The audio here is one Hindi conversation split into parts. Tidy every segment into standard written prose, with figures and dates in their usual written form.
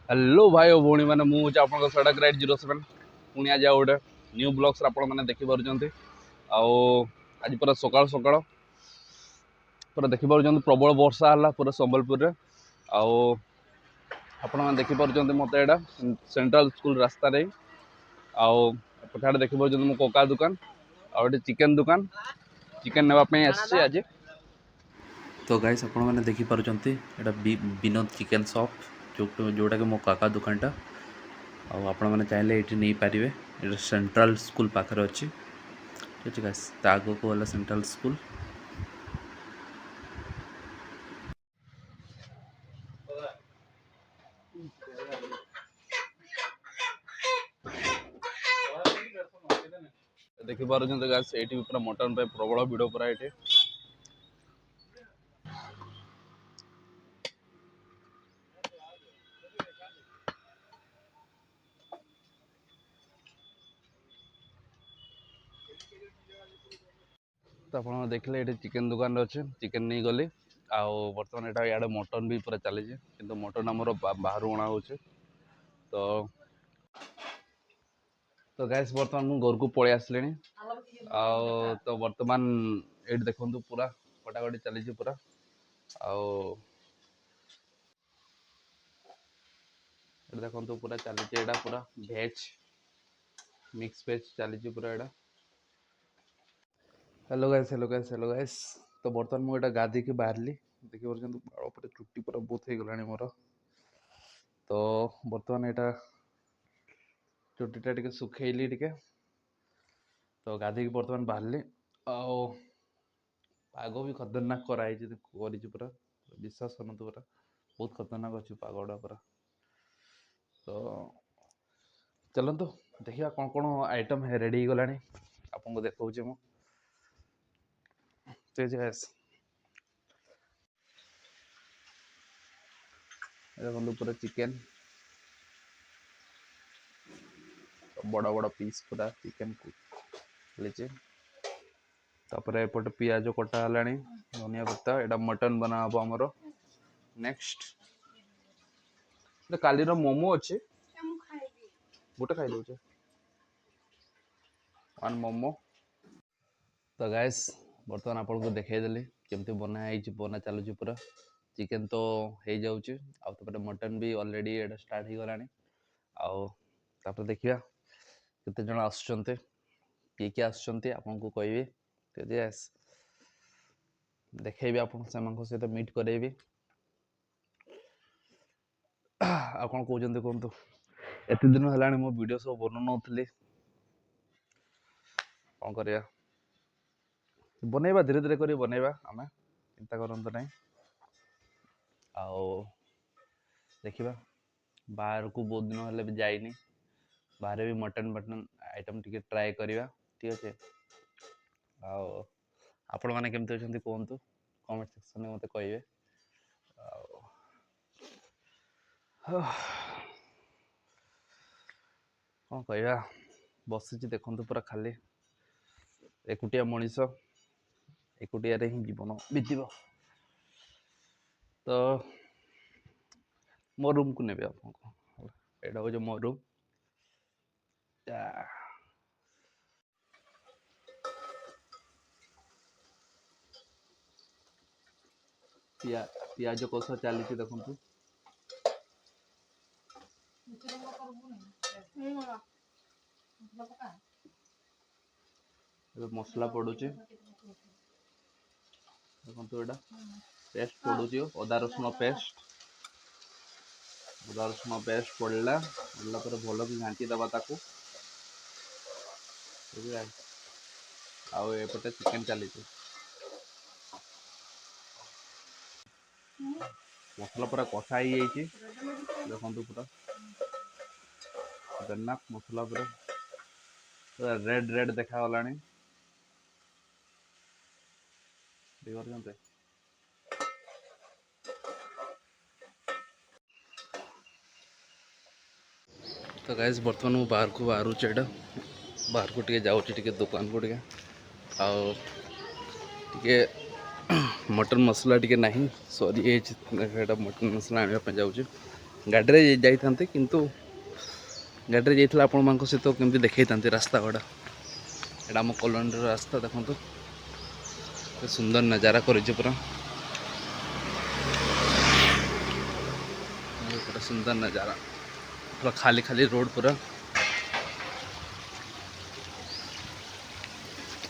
हेलो भाई और भौणी मैंने मुझे आपको सड़क राइड 07 पुणी आज गोटे न्यू ब्लग्स आपने देखिपुंट आज पूरा सकाल सकाल पूरा देखिपुंट प्रबल वर्षा है पूरा संबलपुर आपण देखिपुंट मत यहाँ सेंट्रल स्कूल रास्ता आठ देखिपुंट मो कका दुकान आटे चिकेन दुकान चिकेन नापी आसी आज। तो गाइस आपण मैंने देखिपुंट यहाँ विनोद चिकेन शॉप जोटा कि मो काका दुकानटा आपण मैंने चाहिए ये नहीं पारे ये सेंट्रल स्कूल पाखे अच्छी ठीक है गाइस आग को गला सेंट्रल स्कूल। देखिपुंट गाइस ये पूरा मटन पे प्रबल भिड़ पूरा ये तो आप देखले ये चिकेन दुकान अच्छे चिकेन नहीं गली बर्तमान यहाँ इे मटन भी पूरा चली कि मटन आमर बाहर अणा हो तो गैस बर्तमान मु घर को पलि आसले तो बर्तमान ये देखु पूरा कटाकटी चली पूरा देखो पूरा चली पूरा भेज मिक्स भेज चली पूरा यहाँ। Hello guys hello guys hello guys तो बर्तमान मुझे गाधी के बाहरली देखिए बाल पे चुट्टी पूरा बहुत हो गलानी मोर तो बर्तमान यहाँ चुट्टीटा टे सुखेली टे तो गाधी के बर्तमान बाहरली पाग भी खतरनाक कराई पूरा विश्वास कर पूरा बहुत खतरनाक अच्छी पागटा पूरा तो चलतु देखिए कौन कौन आइटम रेडी हो गला आपको देखा मु देखो पूरा चिकेन बड़ बड़ पीस पूरा चिकेन चली तापर एपटे पियाज कटा है धनिया पत्ता यहाँ मटन बना हम आमर नेक्स्ट काली मोमो अच्छे गोटे खाई दे वन मोमो। तो गैस बर्तमान आपको देखईदेली केमती बना चलुची पूरा चिकेन तो हो जाऊँगी आउे मटन भी ऑलरेडी ये स्टार्ट हो गलानी आउे देखिया केते जन आसुचंते किए आसुचंते आपको कहबी तो यस देखैबी आपन सहित मीट करेबी आ कौन कहते कहतु एत दिन है मो वीडियो सब बनौनी कौन करिया बनैबा धीरे धीरे कर बनैबा आमे चिंता करंतु नहीं देखिबा बाहर को बहुत दिन है भी जाइनी बाहर भी मटन आइटम टी ट्राए करवा ठीक अच्छे आपण मैंने केमती अच्छा कहतु कमेंट सेक्शन में मत कहे कौन कहवा बसी देखु पूरा खाली एकुटिया मनीष एकुटिया रे ही जीवन बीतब तो मो रूम को नेबे आपको एटा हो मो रूम पियाज कषा चली देखु मसला पड़ुची देखो यहाँ पेस्ट पड़ुची अदा रसुण पेस्ट पड़ला पर भल कि घाटी दबा ताकू आउटे चिकेन चली मसला पूरा कषा ही देखो पूरा खतरनाक मसला पूरा पूरा रेड रेड देखा गला तो गाइस बर्तमान मु बाहर को बाहर को टे जाऊँगी दुकान को टे मटन मसला टे ना सरी मटन मसला आने जाऊँ ଗାଡ଼ିରେ ଯାଇଥାନ୍ତେ କିନ୍ତୁ ଗାଡ଼ିରେ ଯାଇଥିଲେ ଆପଣମାନଙ୍କ ସହିତ କେମିତି ଦେଖେଇଥାନ୍ତି ରାସ୍ତା ଗୁଡ଼ା। ଏଇଟା ଆମ କଲୋନୀର ରାସ୍ତା ଦେଖନ୍ତୁ, ସୁନ୍ଦର ନଜାରା କରିଛି ପୁରା ସୁନ୍ଦର ନଜାରା, ପୁରା ଖାଲି ଖାଲି ରୋଡ଼ ପୁରା।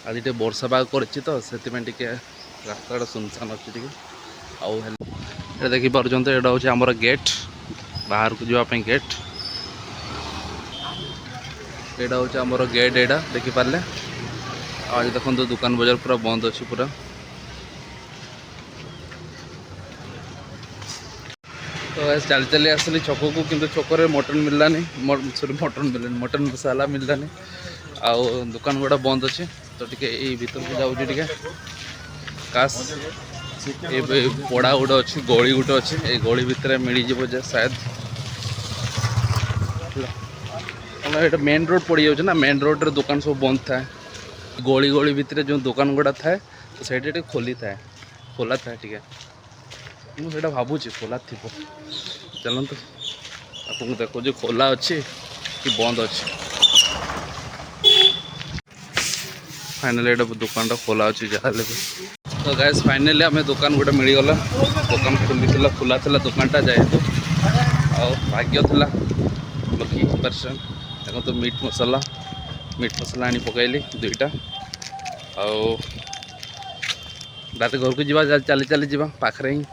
ଆଜି ଟିକେ ବର୍ଷା ପାଗ କରିଛି ତ ସେଥିପାଇଁ ଟିକେ ରାସ୍ତାଟା ସୁନସାନ ଅଛି ଟିକେ। ଆଉ ହେଲେ ଏଇଟା ଦେଖିପାରୁଛନ୍ତି, ଏଇଟା ହେଉଛି ଆମର ଗେଟ୍, ବାହାରକୁ ଯିବା ପାଇଁ ଗେଟ୍। ଏଇଟା ହେଉଛି ଆମର ଗେଟ୍, ଏଇଟା ଦେଖିପାରିଲେ। ଆଉ ଆଜି ଦେଖନ୍ତୁ ଦୋକାନ ବଜାର ପୁରା ବନ୍ଦ ଅଛି ପୁରା। ତ ଚାଲି ଚାଲି ଆସିଲି ଛକକୁ, କିନ୍ତୁ ଛକରେ ମଟନ୍ ମିଳିଲାନି, ମଟନ୍ ମସଲା ମିଳିଲାନି। ଆଉ ଦୋକାନ ଗୁଡ଼ା ବନ୍ଦ ଅଛି, ତ ଟିକେ ଏଇ ଭିତରକୁ ଯାଉଛି ଟିକେ। କାସ୍ ଏବେ ପଡ଼ା ଗୋଟେ ଅଛି, ଗଳି ଗୋଟେ ଅଛି, ଏଇ ଗଳି ଭିତରେ ମିଳିଯିବ ଯେ ସାୟଦ। ଏଇଟା ମେନ୍ ରୋଡ଼ ପଡ଼ିଯାଉଛି ନା, ମେନ୍ ରୋଡ଼ରେ ଦୋକାନ ସବୁ ବନ୍ଦ ଥାଏ। ଗଳି ଗଳି ଭିତରେ ଯେଉଁ ଦୋକାନ ଗୁଡ଼ା ଥାଏ ତ ସେଇଟା ଟିକେ ଖୋଲା ଥାଏ ଟିକେ। ମୁଁ ସେଇଟା ଭାବୁଛି ଖୋଲା ଥିବ। ଚାଲନ୍ତୁ ଆପଣଙ୍କୁ ଦେଖୁଛି ଖୋଲା ଅଛି କି ବନ୍ଦ ଅଛି। ଫାଇନାଲି ଏଇଟା ଦୋକାନଟା ଖୋଲା ଅଛି ଯାହା ହେଲେ ବି। ତ ଗାଇସ୍ ଫାଇନାଲି ଆମେ ଦୋକାନ ଗୋଟେ ମିଳିଗଲା। ଦୋକାନ ଖୋଲା ଥିଲା ଦୋକାନଟା ଯେହେତୁ, ଆଉ ଭାଗ୍ୟ ଥିଲା, ଲକି ପର୍ସନ୍। ଦେଖନ୍ତୁ ମିଟ୍ ମସଲା ଆଣି ପକାଇଲି 2ଟା। ଆଉ ରାତି ଘରକୁ ଯିବା, ଚାଲି ଚାଲି ଯିବା, ପାଖରେ ହିଁ।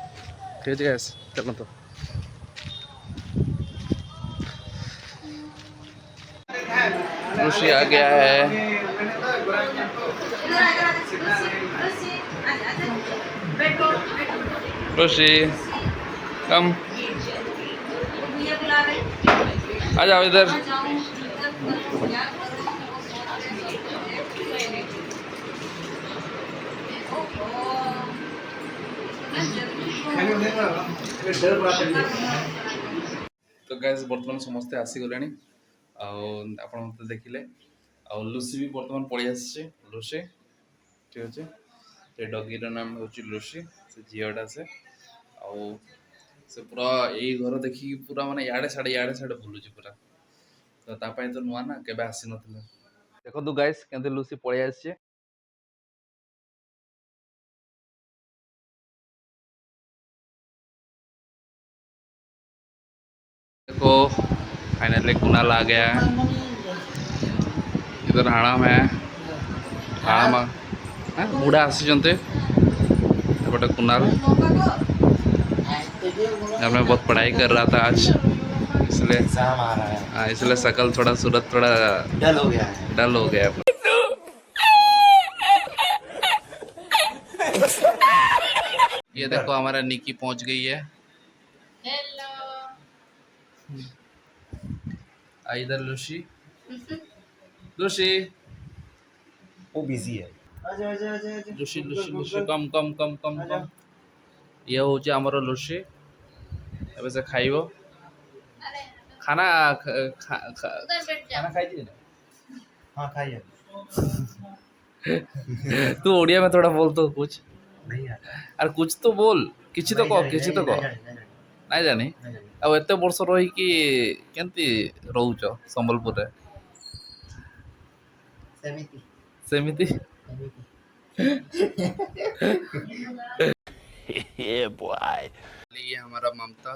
ठीक है गाइस, चलो तो ऋषि आ गया है। ऋषि कम आ जाओ इधर। तो गाइस बर्तमान समस्ते आसीगले आप देखिले। आ लुसी भी बर्तमान पलि आसी लुसी। ठीक अच्छे, से डगीर नाम हूँ लुसी, से झीटा से पूरा यही घर देखिए पूरा माने याड़े साड़े बुलूची पूरा। तो तापाई तो नुआ ना केबे आसी नथिले। देखो तू गाइस केंते लुसी पलि आसी। देखो फाइनली कुणाल आ गया है। इधर हाड़ाम है, हाड़ाम बुढ़ा आसी एपटे कुणाल। मैं बहुत पढ़ाई कर रहा था आज, इसलिए शकल थोड़ा सूरत थोड़ा डल हो गया है। ये देखो हमारा निकी पहुंच गई है। हेलो। इधर लुसी वो बिजी है। लुसी कम कम कम कम कम। ये हूँ आमर लुसी, एबे से खाइबो खाना खाना खाई ना। हाँ खाइए। तू ओडिया में थोड़ा बोल तो कुछ। नहीं यार, अरे कुछ तो बोल, किसी तो कह, किसी तो कह। नहीं जानी अब एत वर्ष रही केमती रोच संबलपुर रे? सेमिति ये बॉय। ये हमारा ममता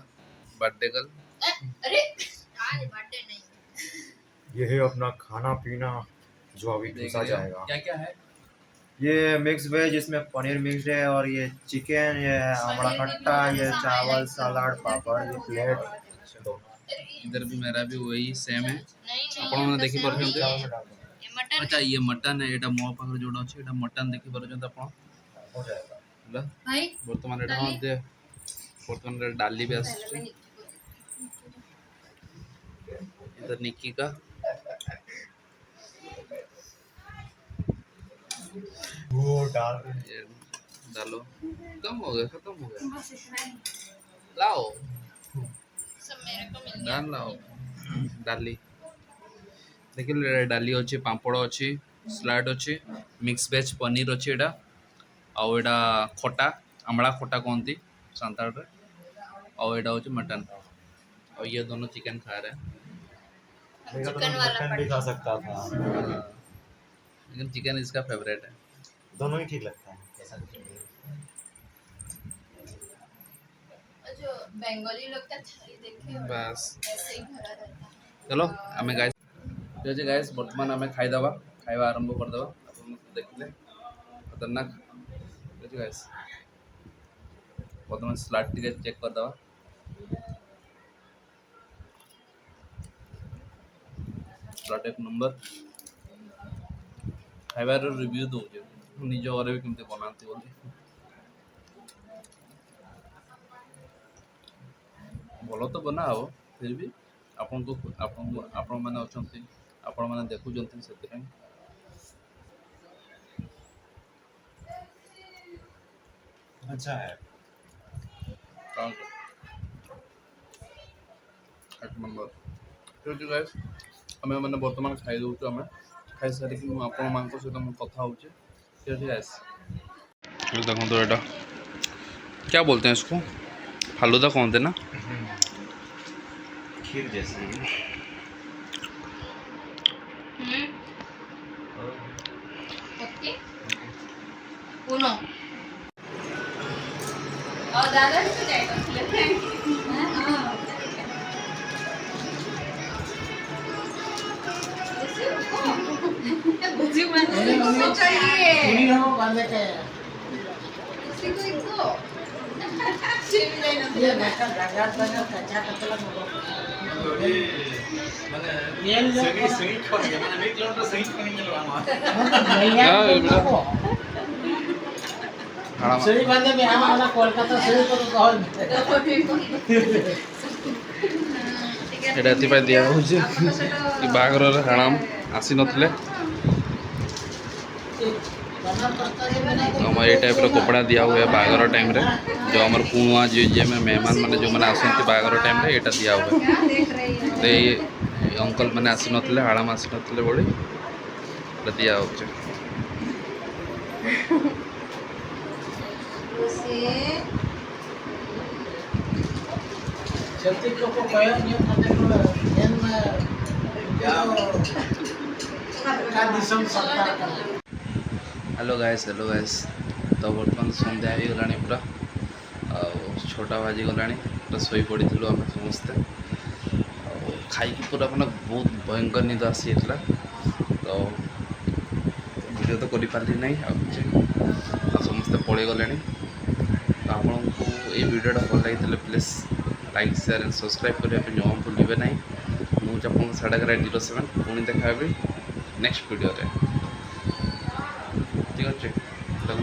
बर्थडे गर्ल। अरे आज बर्थडे नहीं, ये है अपना खाना पीना जो अभी घुसा जाएगा। क्या क्या है? ये मिक्स वेज, इसमें पनीर मिक्स है, और ये चिकन, ये आमड़ा खट्टा, ये चावल सलाद पापड़, ये प्लेट। इधर भी मेरा भी वही सेम है। आपने देखि परछंते। अच्छा ये मटन है, एटा मो पाखर जोडा अछि, एटा मटन देखि परछंते आपण। हो जाएगा भाई वर्तमान एटा दे, वर्तमान रे डाली भी आछे। इधर निक्की का वो डाल ये डालो, कम हो गया, खत्म हो गया। लाओ सब मेरे को मिल गया, लाओ डाली। देखिए डाली अच्छी, पापड़ अच्छी, सलाड अच्छी, मिक्स वेज पनीर अच्छी, एटा आउ एटा खटा, आमला खटा कहती सांताड़ रे। आउ एटा होची मटन। और ये दोनों चिकन खा रहे हैं। देखा तो चिकन मैं वाला मटन भी खा सकता था। लेकिन चिकन इसका फेवरेट है। दोनों ही ठीक लगता है, ऐसा कुछ नहीं है। जो बेंगली लोग का थाली देखे हो, बस ऐसे ही भरा रहता है। चलो आम गाइस ठीक अच्छे गाइस बर्तमान आम खाईदे खाଇବା आरंभ करदे आप देखिले खतरनाक ठीक अच्छे गाइस बर्तमान स्लाड टी चेक करदे स्लाड एक नंबर खाइबार रिव्यू दूचे निज घर भी केमती बनाती बोली भल तो बना हो फिर भी आपण को आपण मैंने अच्छा आपण मैंने देखुं से अच्छा है। एक नंबर ठीक है गाइस हमें मैंने वर्तमान खाई दूँ आम खाई सारिक आपण मान सहित मुझे कथा हो ठीक है गाइस देखो तो एटा क्या बोलते हैं इसको फालूदा कहते ना खीर जैसी। ओके उनो और दादा भी तो जाएगा लेते हैं हां बुझी मैंने तो चाहिए पूरी हम बांधे के उसी को एक दो चिप लेना ये बेटा गगा तक कच्चा कतला माने सही सही खा गया मैंने 1 किलोमीटर सही खा नहीं हाँ सही बांधे में हम वाला कोलकाता सही तो बहुत एटा एतिपाई दिया होचे कि बागर हाणाम आसी नथले हम ये टाइप कपड़ा दिया हुआ है बागर टाइम रे जो हमार कुआ जी में मेहमान मैंने जो मैंने आसती बागर टाइम रे एटा दिया हुआ है तो ये अंकल मैंने आसी नथले हाणाम आसी नथले बोली एटा दिया होचे छत्ती को कयो नहीं खाते को एन का दिसम सरकार का हेलो गाइस तो बर्तमान सन्ध्या हो गलानी पूरा छोटा बाजी गलानी पूरा शोई पड़ी आम समस्ते खाई पूरा मैंने बहुत भयंकर निद आसी तो वीडियो तो कर पारि ना समस्ते पड़े गले तो आपको ये वीडियोटा भल लगी please like share and subscribe करने जमा भूलें ना मुझे आपको साढ़े 07 पुणी देखा नेक्स्ट वीडियो ठीक अच्छे देखो